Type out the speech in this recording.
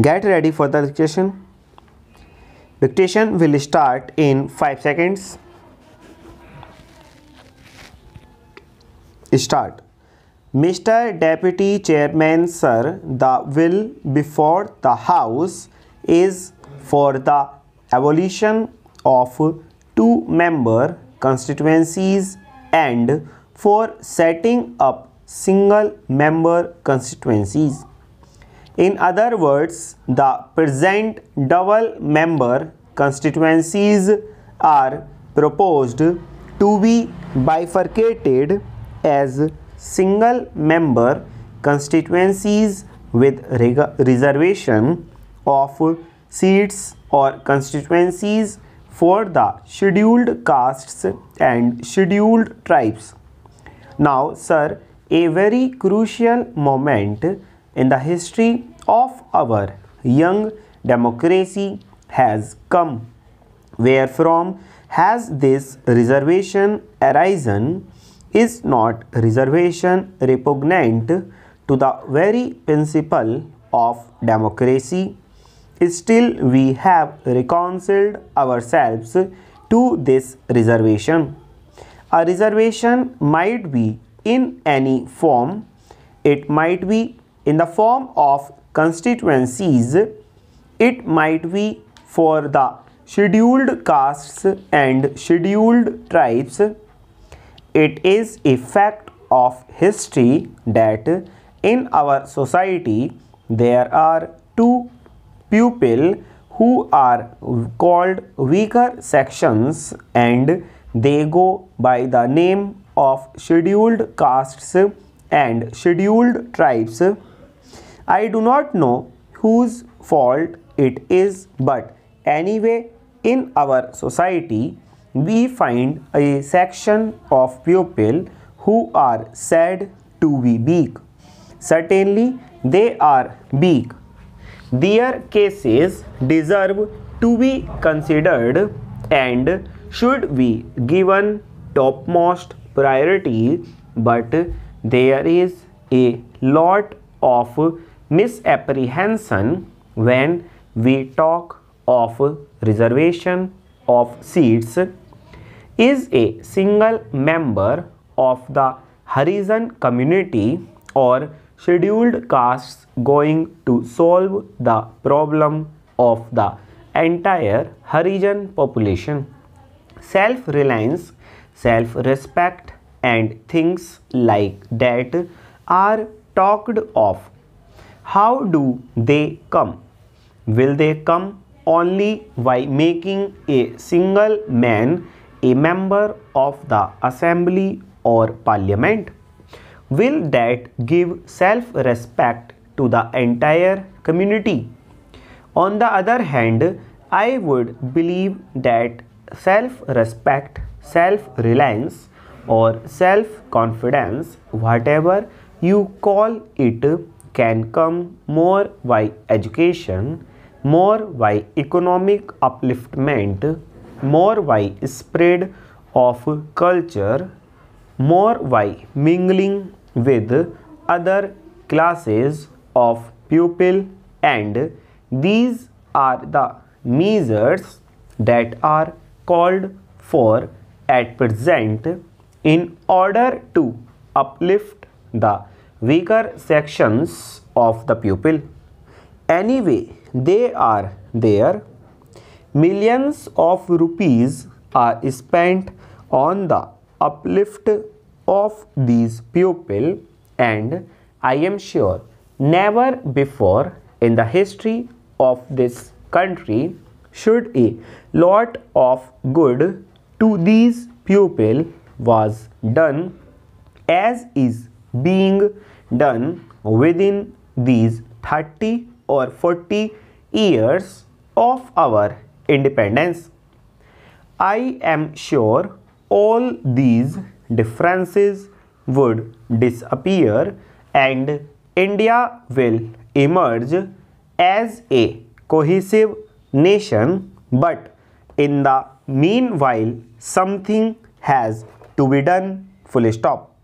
Get ready for the dictation. Dictation will start in 5 seconds. Start. Mr. Deputy Chairman, sir, the bill before the House is for the abolition of two-member constituencies and for setting up single-member constituencies. In other words, the present double-member constituencies are proposed to be bifurcated as single-member constituencies with reservation of seats or constituencies for the scheduled castes and scheduled tribes. Now, sir, a very crucial moment in the history of our young democracy has come. Wherefrom has this reservation arisen? Is not reservation repugnant to the very principle of democracy? Still we have reconciled ourselves to this reservation. A reservation might be in any form. It might be in the form of constituencies. It might be for the scheduled castes and scheduled tribes. It is a fact of history that in our society there are two people who are called weaker sections and they go by the name of scheduled castes and scheduled tribes. I do not know whose fault it is, but anyway in our society we find a section of people who are said to be weak. Certainly they are weak. Their cases deserve to be considered and should be given topmost priority, but there is a lot of misapprehension when we talk of reservation of seats. Is a single member of the Harijan community or scheduled castes going to solve the problem of the entire Harijan population? Self-reliance, self-respect and things like that are talked of. How do they come? Will they come only by making a single man a member of the assembly or parliament? Will that give self-respect to the entire community? On the other hand, I would believe that self-respect, self-reliance or self-confidence, whatever you call it, can come more by education, more by economic upliftment, more by spread of culture, more by mingling with other classes of people, and these are the measures that are called for at present in order to uplift the weaker sections of the people. Anyway, they are there. Millions of rupees are spent on the uplift of these people, and I am sure never before in the history of this country should a lot of good to these people was done as is being done within these 30 or 40 years of our independence. I am sure all these differences would disappear and India will emerge as a cohesive nation, but in the meanwhile something has to be done. Full stop.